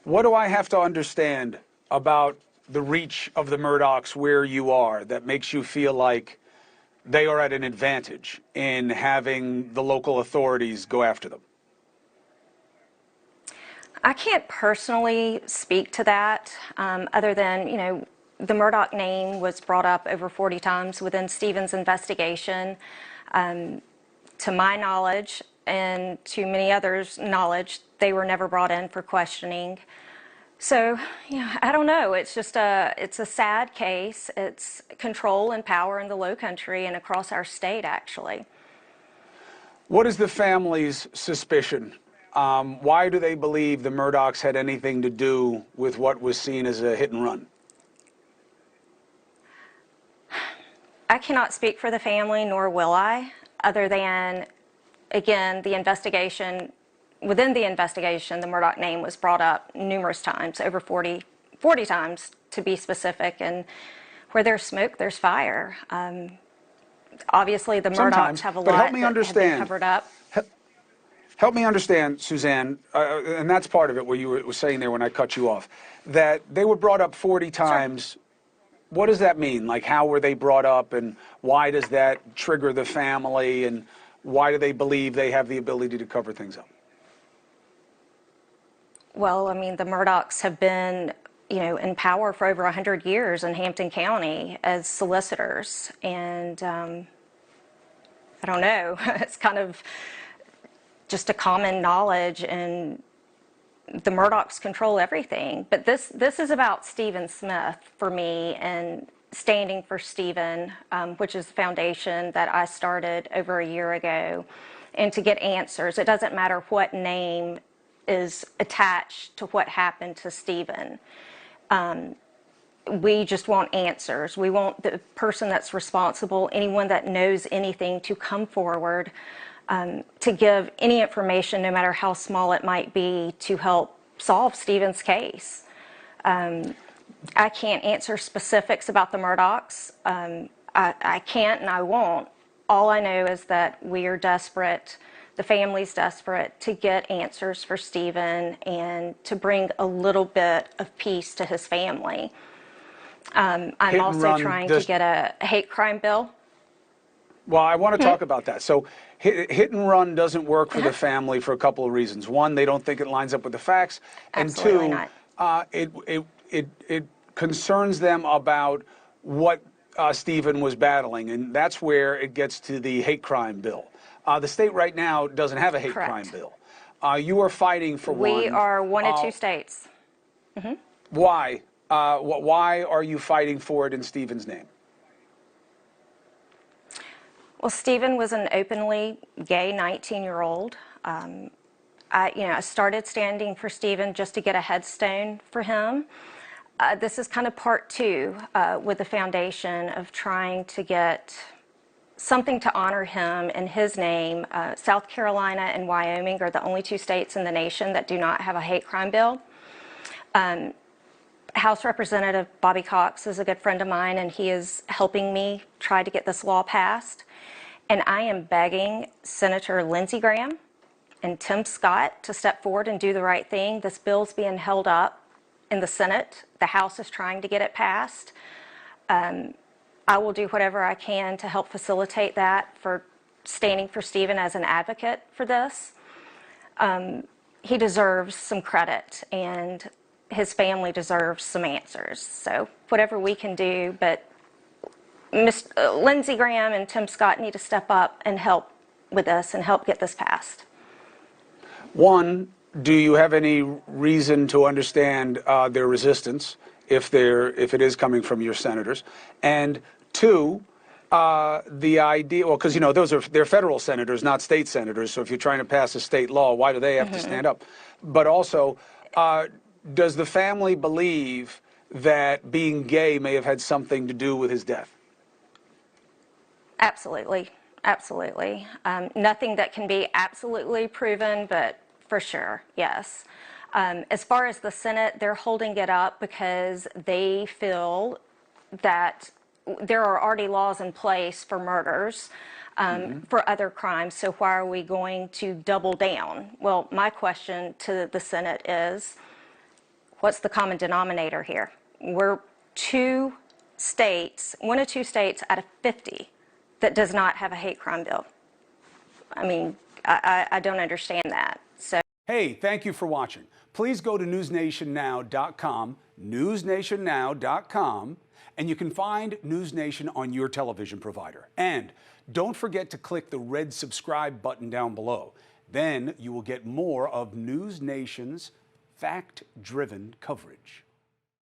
What do I have to understand about the reach of the Murdaughs where you are that makes you feel like they are at an advantage in having the local authorities go after them? I can't personally speak to that, other than, the Murdaugh name was brought up over 40 times within Stephen's investigation. To my knowledge and to many others' knowledge, they were never brought in for questioning. So, I don't know. It's a sad case. It's control and power in the Low Country and across our state, actually. What is the family's suspicion? Why do they believe the Murdaughs had anything to do with what was seen as a hit and run? I cannot speak for the family, nor will I, other than, again, the investigation. Within the investigation, the Murdaugh name was brought up numerous times, over 40 times to be specific, and where there's smoke, there's fire. Obviously, the Murdaughs have a lot that have been covered up. Help me understand, Susanne, and that's part of it where you were saying there when I cut you off, that they were brought up 40 times. Sure. What does that mean? Like, how were they brought up, and why does that trigger the family, and why do they believe they have the ability to cover things up? Well, I mean, the Murdaughs have been, in power for over 100 years in Hampton County as solicitors, and I don't know, it's kind of just a common knowledge, and the Murdaughs control everything. But this is about Stephen Smith for me, and standing for Stephen, which is the foundation that I started over a year ago, and to get answers. It doesn't matter what name is attached to what happened to Stephen. We just want answers. We want the person that's responsible, anyone that knows anything, to come forward to give any information, no matter how small it might be, to help solve Stephen's case. I can't answer specifics about the Murdaughs. I can't and I won't. All I know is that we are desperate, the family's desperate, to get answers for Stephen and to bring a little bit of peace to his family. I'm also trying to get a hate crime bill. Well, I want to talk about that. So hit and run doesn't work for the family for a couple of reasons. One, they don't think it lines up with the facts. Absolutely and two, it concerns them about what Stephen was battling. And that's where it gets to the hate crime bill. The state right now doesn't have a hate crime bill. You are fighting for one. We are one of two states. Why? Why are you fighting for it in Stephen's name? Well, Stephen was an openly gay 19-year-old. I started standing for Stephen just to get a headstone for him. This is kind of part two with the foundation of trying to get something to honor him in his name. South Carolina and Wyoming are the only two states in the nation that do not have a hate crime bill. House Representative Bobby Cox is a good friend of mine, and he is helping me try to get this law passed. And I am begging Senator Lindsey Graham and Tim Scott to step forward and do the right thing. This bill's being held up in the Senate. The House is trying to get it passed. I will do whatever I can to help facilitate that, for standing for Stephen as an advocate for this. He deserves some credit, and his family deserves some answers. So whatever we can do, but Lindsey Graham and Tim Scott need to step up and help with this and help get this passed. One, do you have any reason to understand their resistance if it is coming from your senators? And two, the idea, well, because they're federal senators, not state senators. So if you're trying to pass a state law, why do they have to stand up? But also, does the family believe that being gay may have had something to do with his death? Absolutely. Absolutely. Nothing that can be absolutely proven, but for sure, yes. As far as the Senate, they're holding it up because they feel that there are already laws in place for murders, for other crimes, so why are we going to double down? Well, my question to the Senate is, what's the common denominator here? We're two states, one of two states out of 50 that does not have a hate crime bill. I mean, I don't understand that. So. Hey, thank you for watching. Please go to newsnationnow.com, newsnationnow.com, and you can find NewsNation on your television provider. And don't forget to click the red subscribe button down below. Then you will get more of NewsNation's fact-driven coverage.